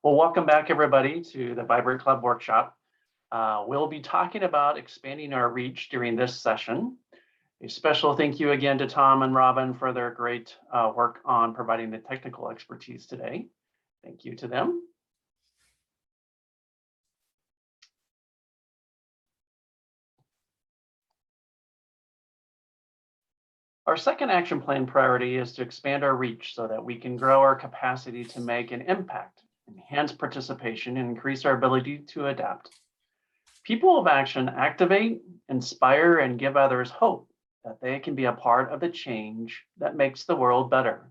Well, welcome back everybody to the Vibrant Club workshop. We'll be talking about expanding our reach during this session. A special thank you again to Tom and Robin for their great work on providing the technical expertise today. Thank you to them. Our second action plan priority is to expand our reach so that we can grow our capacity to make an impact, enhance participation, and increase our ability to adapt. People of action activate, inspire, and give others hope that they can be a part of the change that makes the world better.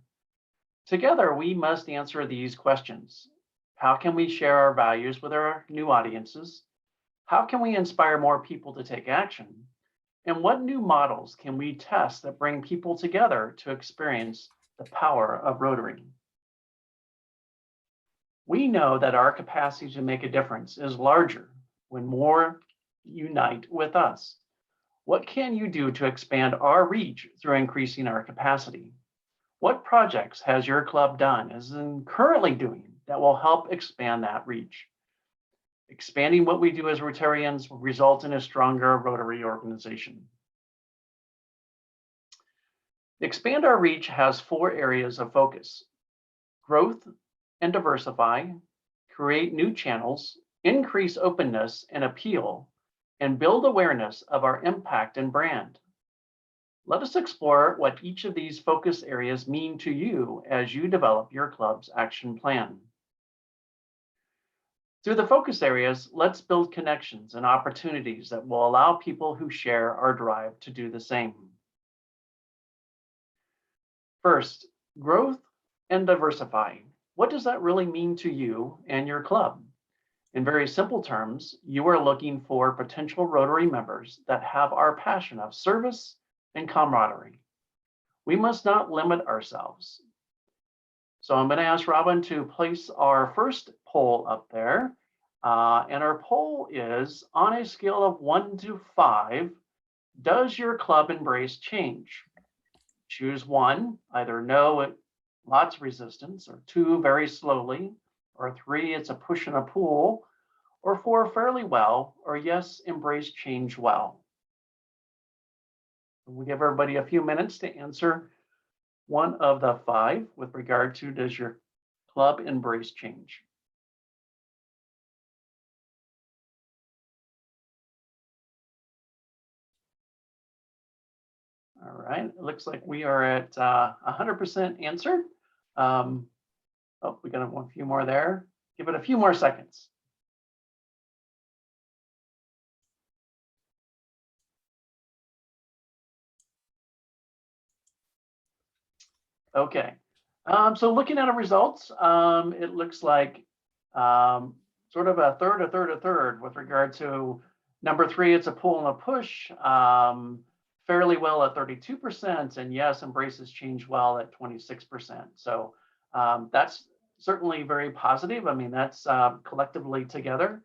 Together, we must answer these questions. How can we share our values with our new audiences? How can we inspire more people to take action? And what new models can we test that bring people together to experience the power of Rotary? We know that our capacity to make a difference is larger when more unite with us. What can you do to expand our reach through increasing our capacity? What projects has your club done, is currently doing, that will help expand that reach? Expanding what we do as Rotarians will result in a stronger Rotary organization. Expand our reach has 4 areas of focus: growth and diversify, create new channels, increase openness and appeal, and build awareness of our impact and brand. Let us explore what each of these focus areas mean to you as you develop your club's action plan. Through the focus areas, let's build connections and opportunities that will allow people who share our drive to do the same. First, growth and diversify. What does that really mean to you and your club? In very simple terms, you are looking for potential Rotary members that have our passion of service and camaraderie. We must not limit ourselves. So I'm going to ask Robin to place our first poll up there. And our poll is, on a scale of 1 to 5, does your club embrace change? Choose 1, either no, lots of resistance, or 2, very slowly, or 3, it's a push and a pull, or 4, fairly well, or yes, embrace change well. We'll give everybody a few minutes to answer one of the 5 with regard to, does your club embrace change? All right, it looks like we are at 100% answered. Oh, we got a few more there. Give it a few more seconds. Okay, so looking at our results, it looks like sort of a third with regard to number 3, it's a pull and a push, fairly well at 32%, and yes, embraces change well at 26%. So that's certainly very positive. I mean, that's collectively together,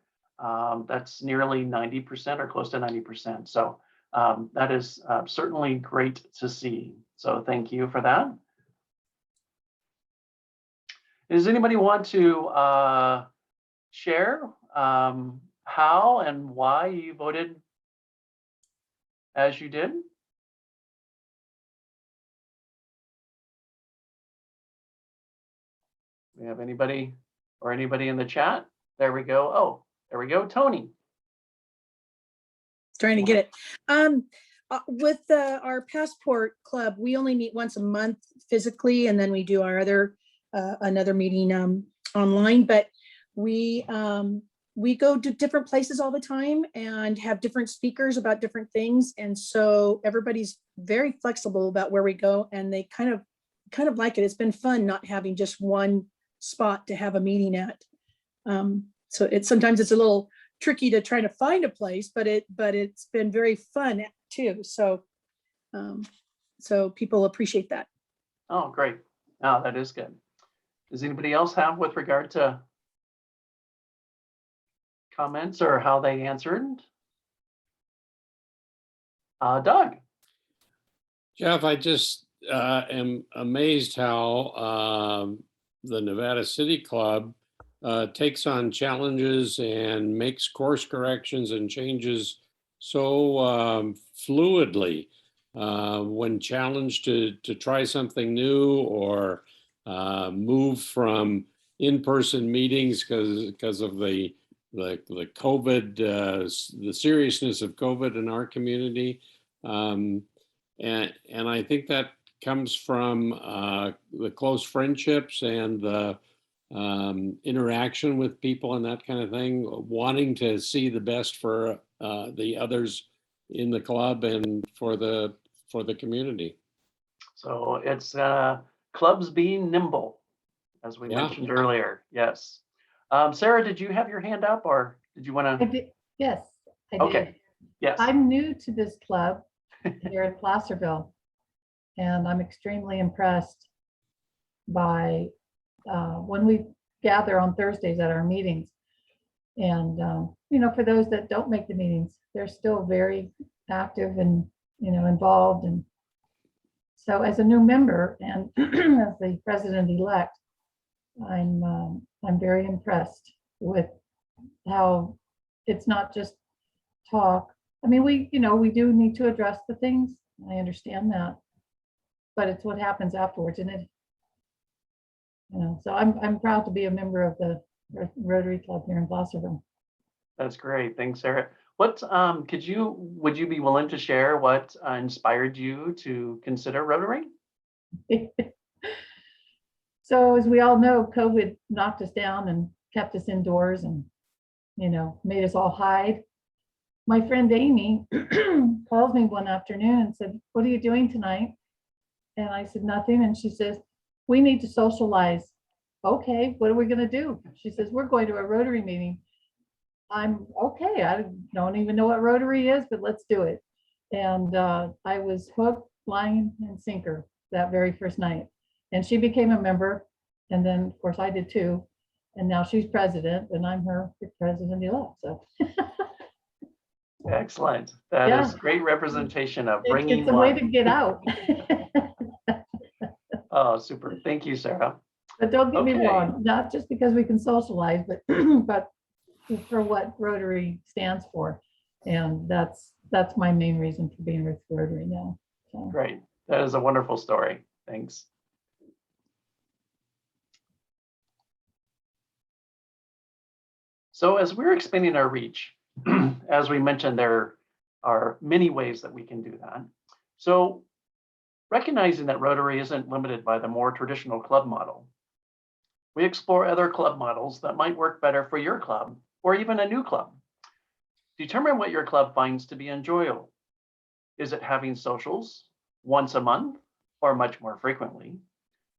that's nearly 90% or close to 90%. So that is certainly great to see. So thank you for that. Does anybody want to share how and why you voted as you did? We have anybody or anybody in the chat? There we go. Oh, there we go. Tony. Trying to get it. With our Passport Club, we only meet once a month physically, and then we do our other another meeting online. But we go to different places all the time and have different speakers about different things, and so everybody's very flexible about where we go, and they kind of like it. It's been fun not having just one spot to have a meeting at. So sometimes it's a little tricky to try to find a place, but it's been very fun too. So so people appreciate that. Oh, great. Oh, that is good. Does anybody else have with regard to comments or how they answered? Doug. Jeff, I just am amazed how the Nevada City Club takes on challenges and makes course corrections and changes so fluidly when challenged to try something new or move from in-person meetings because of the COVID, the seriousness of COVID in our community. And I think that comes from the close friendships and the interaction with people and that kind of thing, wanting to see the best for the others in the club and for the community. So it's clubs being nimble, as we Yeah. mentioned earlier. Yes. Sarah, did you have your hand up, or did you want I to? did, yes, I Okay. did. Yes. I'm new to this club here in Placerville, and I'm extremely impressed by when we gather on Thursdays at our meetings. And, for those that don't make the meetings, they're still very active and, involved. And so as a new member and as the president-elect, I'm very impressed with how it's not just talk. I mean, we do need to address the things. I understand that, but it's what happens afterwards, and it. So I'm proud to be a member of the Rotary Club here in Placerville. That's great. Thanks, Sarah. What would you be willing to share what inspired you to consider Rotary? So as we all know, COVID knocked us down and kept us indoors and, made us all hide. My friend Amy calls me one afternoon and said, "What are you doing tonight?" And I said, "Nothing." And she says, "We need to socialize." "Okay, what are we going to do?" She says, "We're going to a Rotary meeting." I'm okay. I don't even know what Rotary is, but let's do it. And I was hooked, line, and sinker that very first night. And she became a member. And then, of course, I did too. And now she's president, and I'm her president-elect. So Excellent. That Yeah. is great representation of it's bringing a way one. to get out. Oh, super. Thank you, Sarah. But don't get me Okay. wrong, not just because we can socialize, but but for what Rotary stands for. And that's my main reason for being with Rotary now. So. Great. That is a wonderful story. Thanks. So as we're expanding our reach, as we mentioned, there are many ways that we can do that. So recognizing that Rotary isn't limited by the more traditional club model, we explore other club models that might work better for your club or even a new club. Determine what your club finds to be enjoyable. Is it having socials once a month or much more frequently?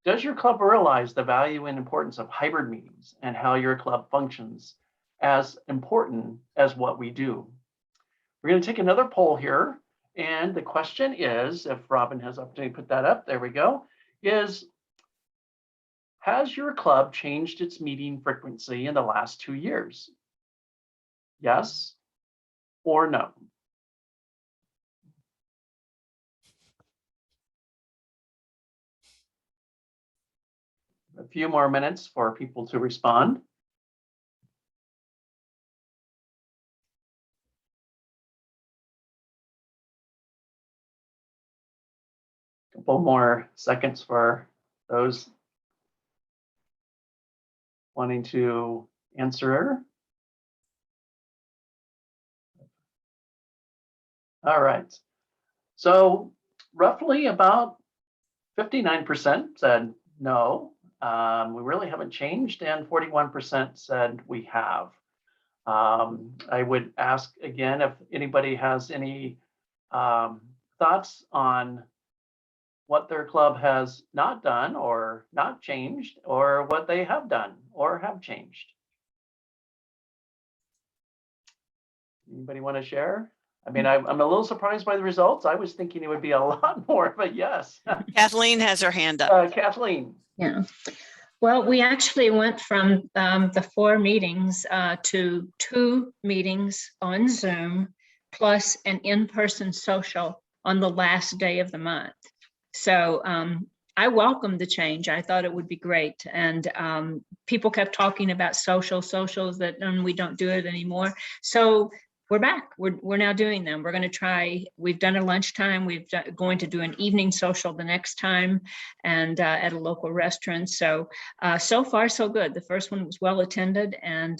Does your club realize the value and importance of hybrid meetings and how your club functions as important as what we do? We're going to take another poll here. And the question is, if Robin has opportunity to put that up, there we go, is, has your club changed its meeting frequency in the last 2 years? Yes or no? A few more minutes for people to respond. Couple more seconds for those wanting to answer. All right. So roughly about 59% said no, we really haven't changed, and 41% said we have. I would ask again if anybody has any thoughts on what their club has not done or not changed, or what they have done or have changed. Anybody want to share? I mean, I'm a little surprised by the results. I was thinking it would be a lot more, but yes. Kathleen has her hand up. Kathleen. Yeah. Well, we actually went from the 4 meetings to 2 meetings on Zoom, plus an in-person social on the last day of the month. So I welcomed the change. I thought it would be great. And people kept talking about socials that we don't do it anymore. So we're back. We're now doing them. We're going to try. We've done a lunchtime. Going to do an evening social the next time, and at a local restaurant. So so far so good. The first one was well attended, and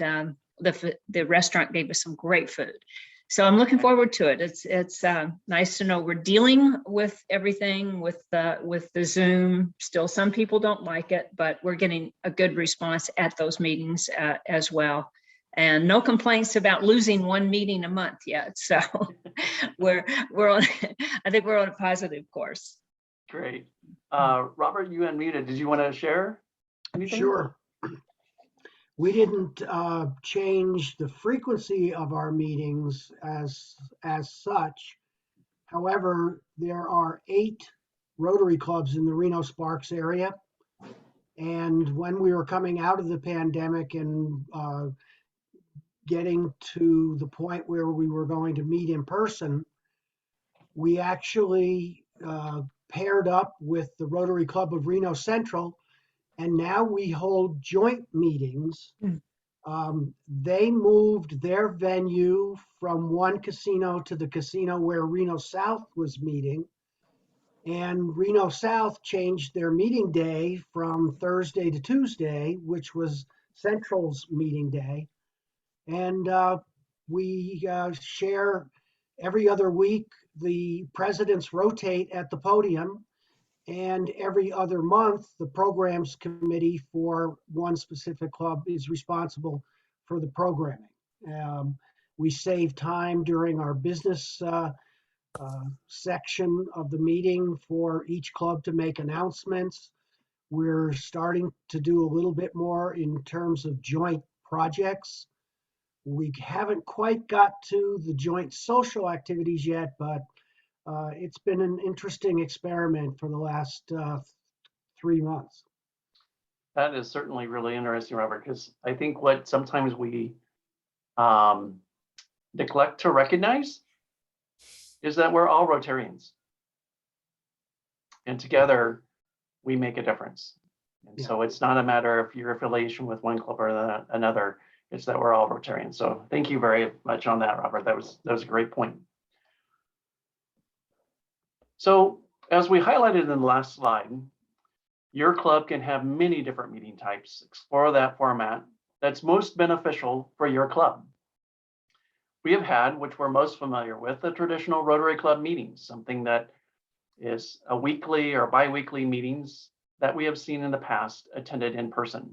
the restaurant gave us some great food. So I'm looking forward to it. It's nice to know we're dealing with everything with the Zoom. Still, some people don't like it, but we're getting a good response at those meetings as well. And no complaints about losing one meeting a month yet. So we're on. I think we're on a positive course. Great. Robert, you unmuted. Did you want to share anything? Sure. We didn't change the frequency of our meetings as such. However, there are 8 Rotary clubs in the Reno-Sparks area. And when we were coming out of the pandemic and getting to the point where we were going to meet in person, we actually paired up with the Rotary Club of Reno Central, and now we hold joint meetings. They moved their venue from one casino to the casino where Reno South was meeting, and Reno South changed their meeting day from Thursday to Tuesday, which was Central's meeting day. And we share every other week. The presidents rotate at the podium, and every other month, the programs committee for one specific club is responsible for the programming. We save time during our business section of the meeting for each club to make announcements. We're starting to do a little bit more in terms of joint projects. We haven't quite got to the joint social activities yet, but it's been an interesting experiment for the last 3 months. That is certainly really interesting, Robert, because I think what sometimes we neglect to recognize is that we're all Rotarians. And together we make a difference. And so it's not a matter of your affiliation with one club or another. It's that we're all Rotarians. So thank you very much on that, Robert. That was a great point. So as we highlighted in the last slide, your club can have many different meeting types. Explore that format that's most beneficial for your club. We have had, which we're most familiar with, the traditional Rotary Club meetings, something that is a weekly or bi-weekly meetings that we have seen in the past attended in person.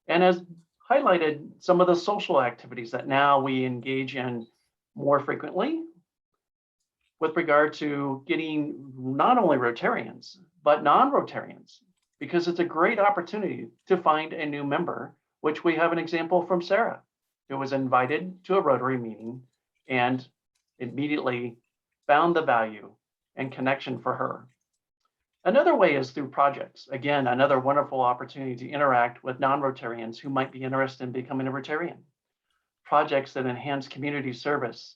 And as highlighted, some of the social activities that now we engage in more frequently with regard to getting not only Rotarians, but non-Rotarians, because it's a great opportunity to find a new member, which we have an example from Sarah, who was invited to a Rotary meeting and immediately found the value and connection for her. Another way is through projects. Again, another wonderful opportunity to interact with non-Rotarians who might be interested in becoming a Rotarian. Projects that enhance community service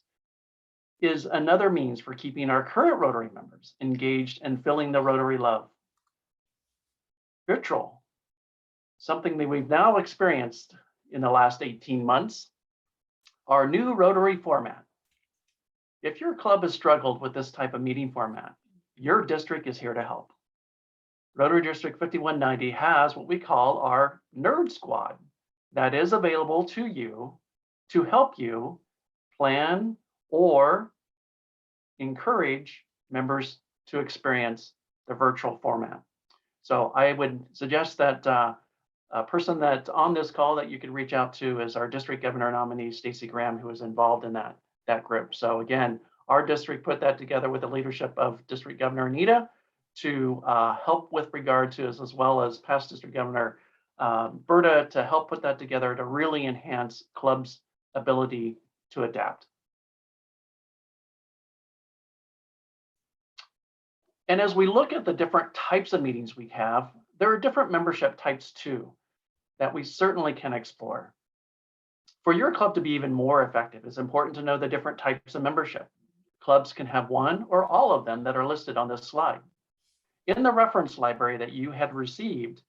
is another means for keeping our current Rotary members engaged and filling the Rotary love. Virtual, something that we've now experienced in the last 18 months, our new Rotary format. If your club has struggled with this type of meeting format, your district is here to help. Rotary District 5190 has what we call our Nerd Squad that is available to you to help you plan or encourage members to experience the virtual format. So I would suggest that a person that's on this call that you could reach out to is our district governor nominee, Stacey Graham, who is involved in that group. So again, our district put that together with the leadership of District Governor Anita to help with regard to, as well as past District Governor Berta, to help put that together to really enhance clubs' ability to adapt. And as we look at the different types of meetings we have, there are different membership types too that we certainly can explore. For your club to be even more effective, it's important to know the different types of membership. Clubs can have one or all of them that are listed on this slide. in the reference library that you had received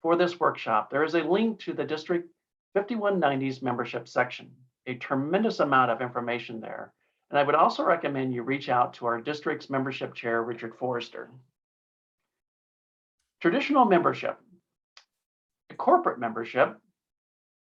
for this workshop, there is a link to the District 5190's membership section, a tremendous amount of information there. And I would also recommend you reach out to our district's membership chair, Richard Forrester. Traditional membership. The corporate membership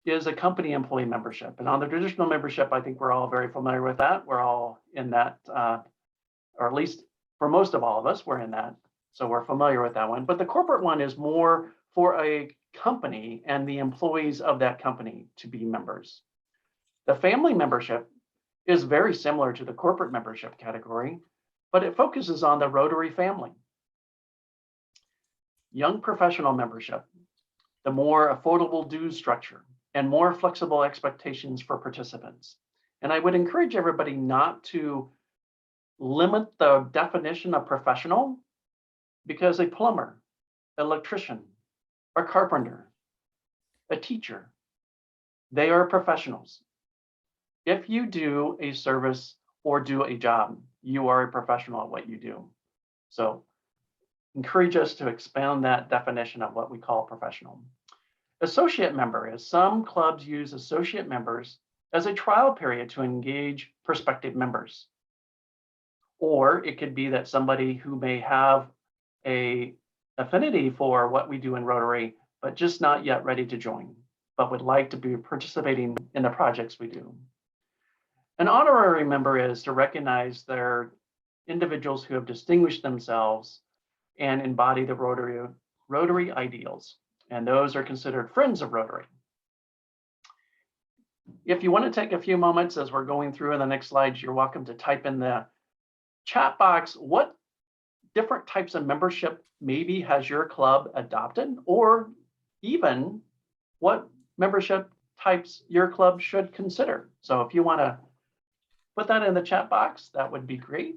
is a company employee membership. And on the traditional membership, I think we're all very familiar with that. We're all in that, or at least for most of all of us, we're in that. So we're familiar with that one. But the corporate one is more for a company and the employees of that company to be members. The family membership is very similar to the corporate membership category, but it focuses on the Rotary family. Young professional membership, the more affordable dues structure and more flexible expectations for participants. And I would encourage everybody not to limit the definition of professional, because a plumber, electrician, a carpenter, a teacher, they are professionals. If you do a service or do a job, you are a professional at what you do. So encourage us to expand that definition of what we call professional. Associate member is some clubs use associate members as a trial period to engage prospective members. Or it could be that somebody who may have a affinity for what we do in Rotary, but just not yet ready to join, but would like to be participating in the projects we do. An honorary member is to recognize their individuals who have distinguished themselves and embody the Rotary ideals. And those are considered friends of Rotary. If you want to take a few moments as we're going through in the next slides, you're welcome to type in the chat box what different types of membership maybe has your club adopted, or even what membership types your club should consider. So if you want to put that in the chat box, that would be great.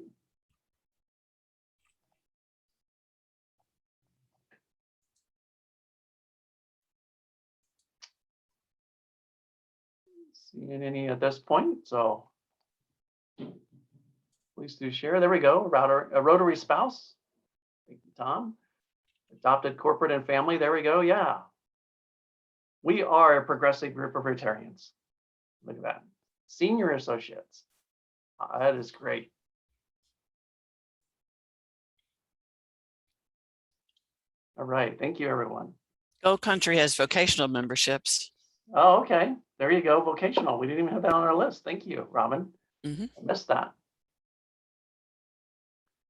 Seeing any at this point, so please do share. There we go. A Rotary spouse. Thank you, Tom. Adopted corporate and family. There we go. Yeah. We are a progressive group of Rotarians. Look at that. Senior associates. That is great. All right. Thank you, everyone. Go Country has vocational memberships. Oh, okay. There you go. Vocational. We didn't even have that on our list. Thank you, Robin. I missed that.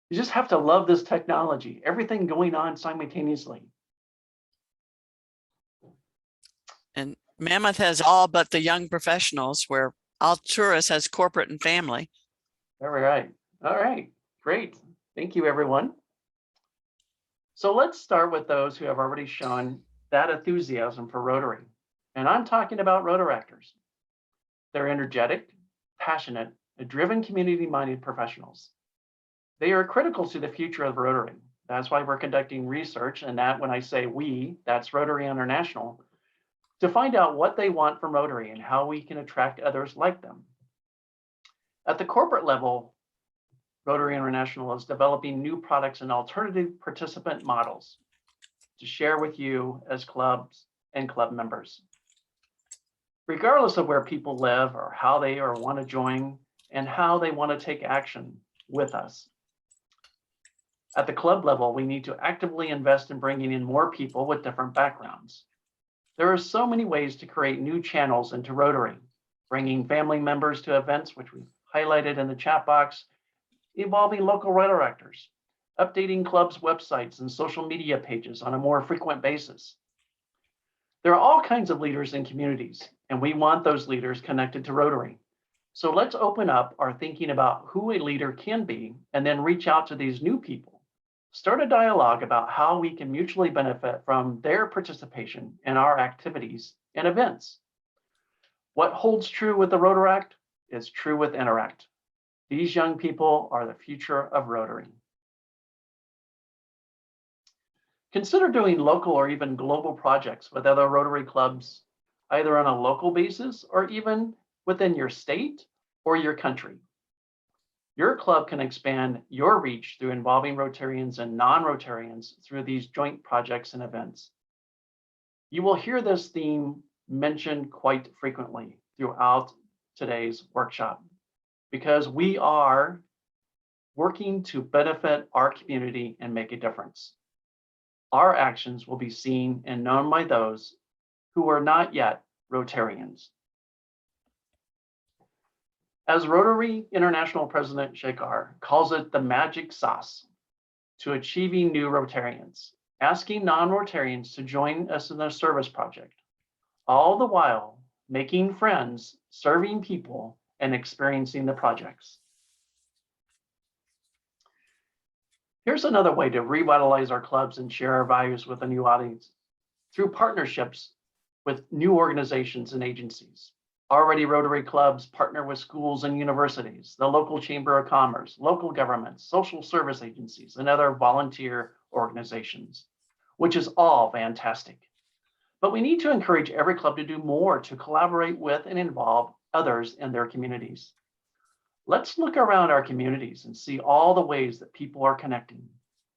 You just have to love this technology. Everything going on simultaneously. And Mammoth has all but the young professionals, where Alturas has corporate and family. All right. All right. Great. Thank you, everyone. So let's start with those who have already shown that enthusiasm for Rotary. And I'm talking about Rotaractors. They're energetic, passionate, and driven community-minded professionals. They are critical to the future of Rotary. That's why we're conducting research, and that when I say we, that's Rotary International, to find out what they want from Rotary and how we can attract others like them. At the corporate level, Rotary International is developing new products and alternative participant models to share with you as clubs and club members. Regardless of where people live or how they or want to join and how they want to take action with us. At the club level, we need to actively invest in bringing in more people with different backgrounds. There are so many ways to create new channels into Rotary, bringing family members to events, which we've highlighted in the chat box, involving local Rotaractors, updating clubs' websites and social media pages on a more frequent basis. There are all kinds of leaders in communities, and we want those leaders connected to Rotary. So let's open up our thinking about who a leader can be and then reach out to these new people. Start a dialogue about how we can mutually benefit from their participation in our activities and events. What holds true with the Rotaract is true with Interact. These young people are the future of Rotary. Consider doing local or even global projects with other Rotary clubs, either on a local basis or even within your state or your country. Your club can expand your reach through involving Rotarians and non-Rotarians through these joint projects and events. You will hear this theme mentioned quite frequently throughout today's workshop because we are working to benefit our community and make a difference. Our actions will be seen and known by those who are not yet Rotarians. As Rotary International President Shekar calls it the magic sauce to achieving new Rotarians, asking non-Rotarians to join us in a service project, all the while making friends, serving people, and experiencing the projects. Here's another way to revitalize our clubs and share our values with a new audience through partnerships with new organizations and agencies. Already Rotary clubs partner with schools and universities, the local Chamber of Commerce, local governments, social service agencies, and other volunteer organizations, which is all fantastic. But we need to encourage every club to do more to collaborate with and involve others in their communities. Let's look around our communities and see all the ways that people are connecting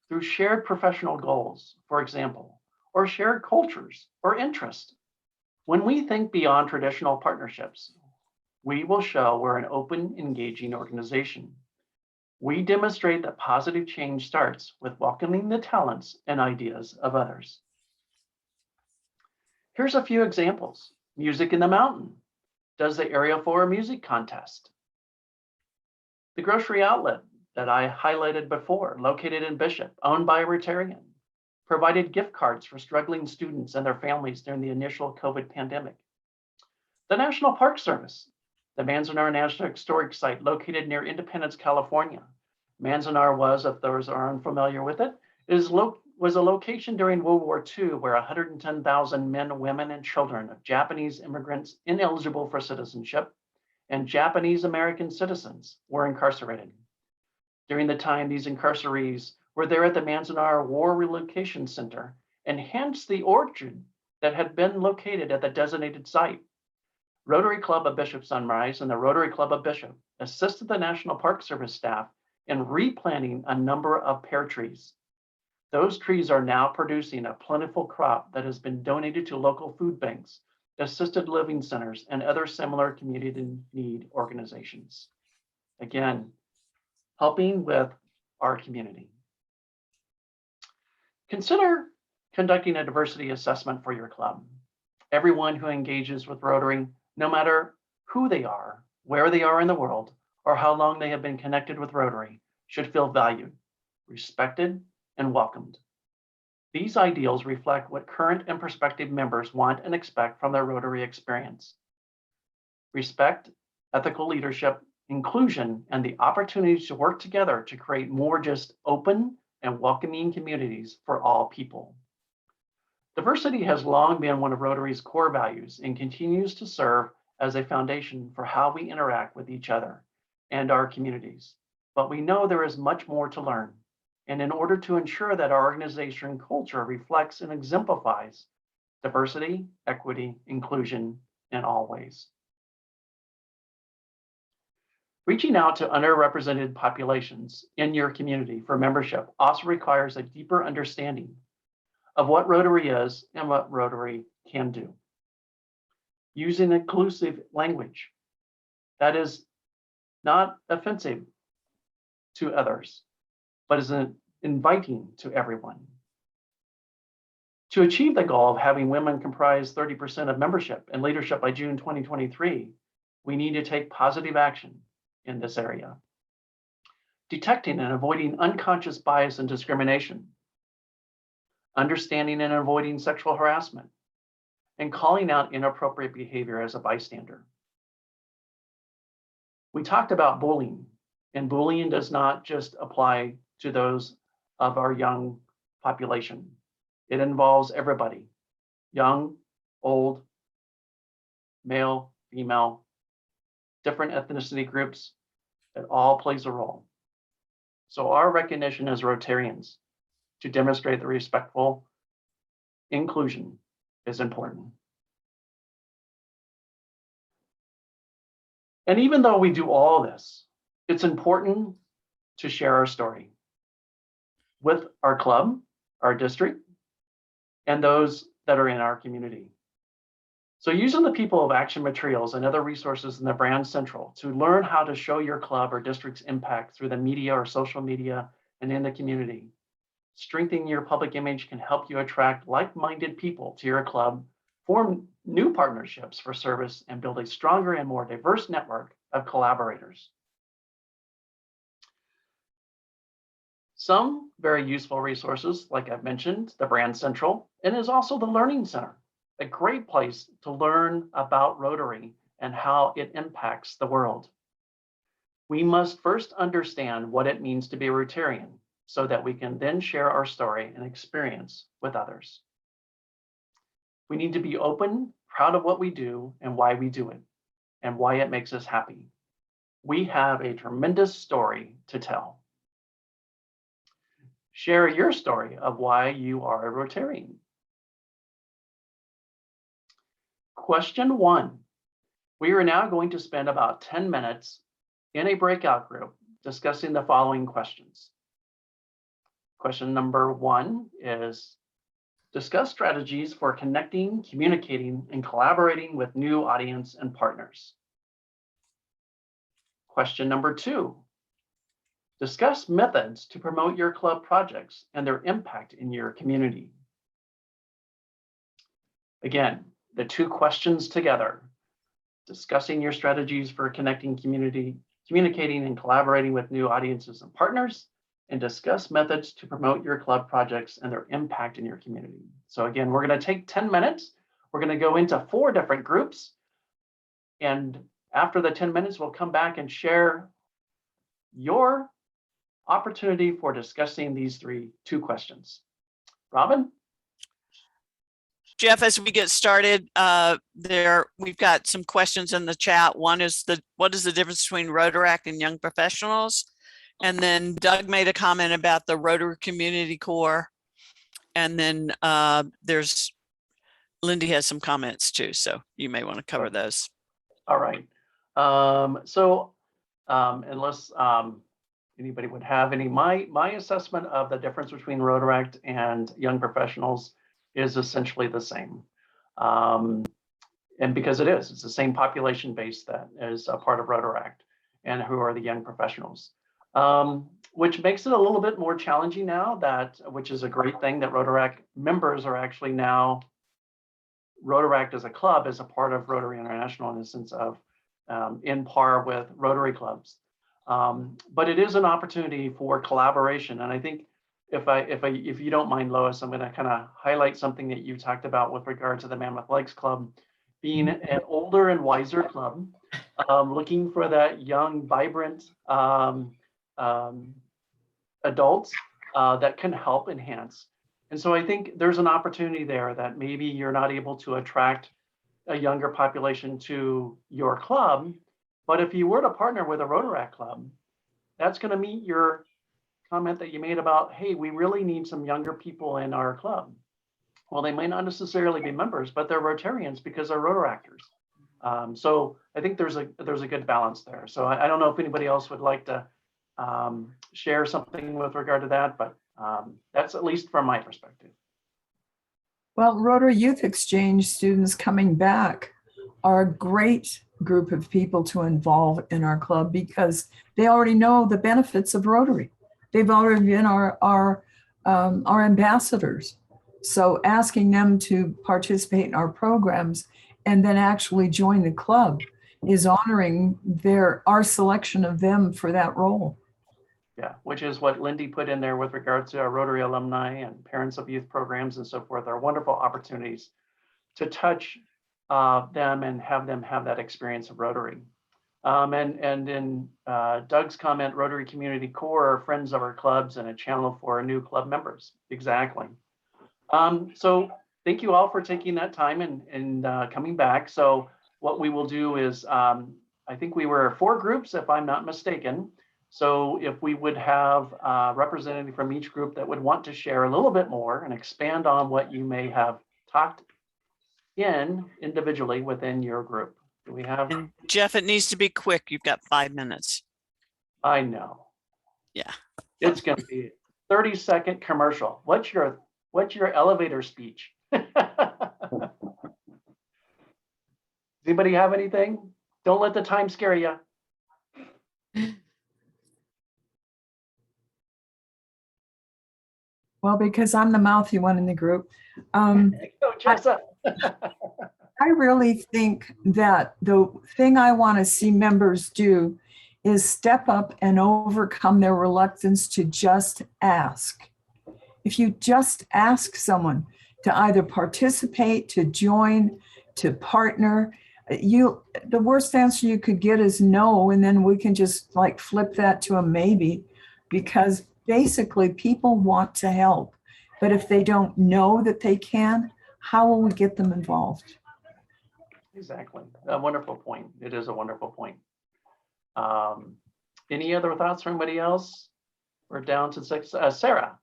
through shared professional goals, for example, or shared cultures or interests. When we think beyond traditional partnerships, we will show we're an open, engaging organization. We demonstrate that positive change starts with welcoming the talents and ideas of others. Here's a few examples. Music in the Mountain does the Area 4 music contest. The grocery outlet that I highlighted before, located in Bishop, owned by a Rotarian, provided gift cards for struggling students and their families during the initial COVID pandemic. The National Park Service, the Manzanar National Historic Site located near Independence, California. Manzanar was, if those are unfamiliar with it, was a location during World War II where 110,000 men, women, and children of Japanese immigrants ineligible for citizenship and Japanese American citizens were incarcerated. During the time these incarcerees were there at the Manzanar War Relocation Center, and hence the orchard that had been located at the designated site. Rotary Club of Bishop Sunrise and the Rotary Club of Bishop assisted the National Park Service staff in replanting a number of pear trees. Those trees are now producing a plentiful crop that has been donated to local food banks, assisted living centers, and other similar community need organizations. Again, helping with our community. Consider conducting a diversity assessment for your club. Everyone who engages with Rotary, no matter who they are, where they are in the world, or how long they have been connected with Rotary, should feel valued, respected, and welcomed. These ideals reflect what current and prospective members want and expect from their Rotary experience. Respect, ethical leadership, inclusion, and the opportunities to work together to create more just open and welcoming communities for all people. Diversity has long been one of Rotary's core values and continues to serve as a foundation for how we interact with each other and our communities. But we know there is much more to learn. And in order to ensure that our organization culture reflects and exemplifies diversity, equity, inclusion in all ways. Reaching out to underrepresented populations in your community for membership also requires a deeper understanding of what Rotary is and what Rotary can do. Using inclusive language that is not offensive to others, but is inviting to everyone. To achieve the goal of having women comprise 30% of membership and leadership by June 2023, we need to take positive action in this area. Detecting and avoiding unconscious bias and discrimination, understanding and avoiding sexual harassment, and calling out inappropriate behavior as a bystander. We talked about bullying, and bullying does not just apply to those of our young population. It involves everybody, young, old, male, female, different ethnicity groups. It all plays a role. So our recognition as Rotarians to demonstrate the respectful inclusion is important. And even though we do all this, It's important to share our story with our club, our district, and those that are in our community. So using the People of Action materials and other resources in the Brand Central to learn how to show your club or district's impact through the media or social media and in the community. Strengthening your public image can help you attract like-minded people to your club, form new partnerships for service, and build a stronger and more diverse network of collaborators. Some very useful resources, like I've mentioned, the Brand Central, and is also the Learning Center, a great place to learn about Rotary and how it impacts the world. We must first understand what it means to be a Rotarian so that we can then share our story and experience with others. We need to be open, proud of what we do and why we do it, and why it makes us happy. We have a tremendous story to tell. Share your story of why you are a Rotarian. Question 1. We are now going to spend about 10 minutes in a breakout group discussing the following questions. Question number 1 is, discuss strategies for connecting, communicating, and collaborating with new audience and partners. Question number 2, discuss methods to promote your club projects and their impact in your community. Again, the 2 questions together, discussing your strategies for connecting, communicating, and collaborating with new audiences and partners, and discuss methods to promote your club projects and their impact in your community. So again, we're going to take 10 minutes. We're going to go into 4 different groups. And after the 10 minutes, we'll come back and share your opportunity for discussing these 2 questions. Robin? Jeff, as we get started, we've got some questions in the chat. One is what is the difference between Rotaract and Young Professionals? And then Doug made a comment about the Rotary Community Corps. And then Lindy has some comments too, so you may want to cover those. All right. Unless anybody would have any, my assessment of the difference between Rotaract and Young Professionals is essentially the same. And because it's the same population base that is a part of Rotaract and who are the Young Professionals. Which makes it a little bit more challenging now, which is a great thing, that Rotaract members are actually now, Rotaract as a club is a part of Rotary International in the sense of in par with Rotary clubs. But it is an opportunity for collaboration. And I think if you don't mind, Lois, I'm going to kind of highlight something that you talked about with regard to the Mammoth Lakes Club being an older and wiser club, looking for that young, vibrant adults that can help enhance. And so I think there's an opportunity there that maybe you're not able to attract a younger population to your club, but if you were to partner with a Rotaract club, that's going to meet your comment that you made about, hey, we really need some younger people in our club. Well, they may not necessarily be members, but they're Rotarians because they're Rotaractors. So I think there's a good balance there. So I don't know if anybody else would like to share something with regard to that, but that's at least from my perspective. Well, Rotary Youth Exchange students coming back are a great group of people to involve in our club because they already know the benefits of Rotary. They've already been our ambassadors. So asking them to participate in our programs and then actually join the club is honoring our selection of them for that role. Yeah, which is what Lindy put in there with regard to our Rotary alumni and parents of youth programs and so forth. Are wonderful opportunities to touch them and have them have that experience of Rotary. And in Doug's comment, Rotary Community Corps are friends of our clubs and a channel for new club members. Exactly. So thank you all for taking that time and coming back. So what we will do is, I think we were 4 groups, if I'm not mistaken. So if we would have a representative from each group that would want to share a little bit more and expand on what you may have talked in individually within your group. Do we have? And Jeff, it needs to be quick. You've got 5 minutes. I know. Yeah. It's going to be a 30-second commercial. What's your elevator speech? Does anybody have anything? Don't let the time scare you. Well, because I'm the mouthy one in the group. Go, Jessa. I really think that the thing I want to see members do is step up and overcome their reluctance to just ask. If you just ask someone to either participate, to join, to partner, the worst answer you could get is no, and then we can just like flip that to a maybe, because basically people want to help. But if they don't know that they can, how will we get them involved? Exactly. A wonderful point. It is a wonderful point. Any other thoughts from anybody else? We're down to 6. Sarah.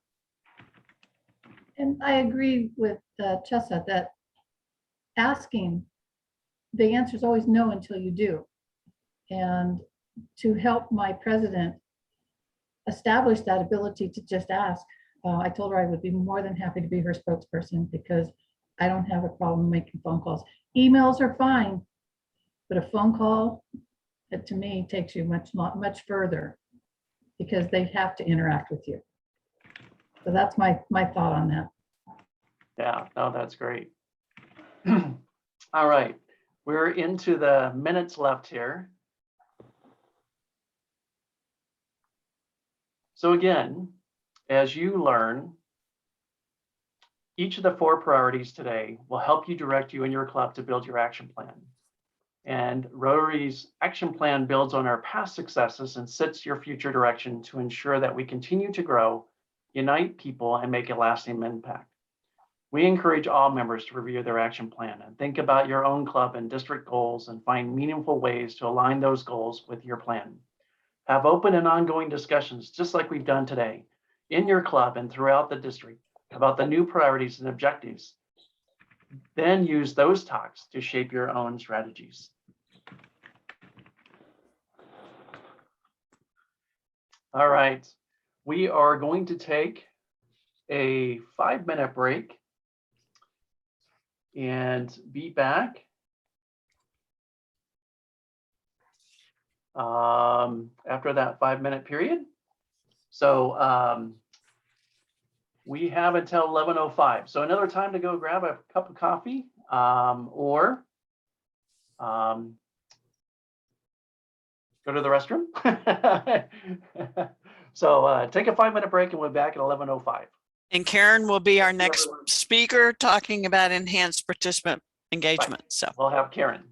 And I agree with Chessa that asking, the answer is always no until you do. And to help my president establish that ability to just ask, I told her I would be more than happy to be her spokesperson, because I don't have a problem making phone calls. Emails are fine, but a phone call, it, to me, takes you much further, because they have to interact with you. So that's my thought on that. Yeah, no, that's great. All right, we're into the minutes left here. So again, as you learn, each of the 4 priorities today will help you direct you and your club to build your action plan. And Rotary's action plan builds on our past successes and sets your future direction to ensure that we continue to grow, unite people, and make a lasting impact. We encourage all members to review their action plan and think about your own club and district goals and find meaningful ways to align those goals with your plan. Have open and ongoing discussions, just like we've done today, in your club and throughout the district about the new priorities and objectives. Then use those talks to shape your own strategies. All right, we are going to take a 5-minute break and be back after that 5-minute period. So we have until 11:05. So another time to go grab a cup of coffee or go to the restroom. So take a 5-minute break and we're back at 11:05. And Karen will be our next speaker talking about enhanced participant engagement. So We'll have Karen.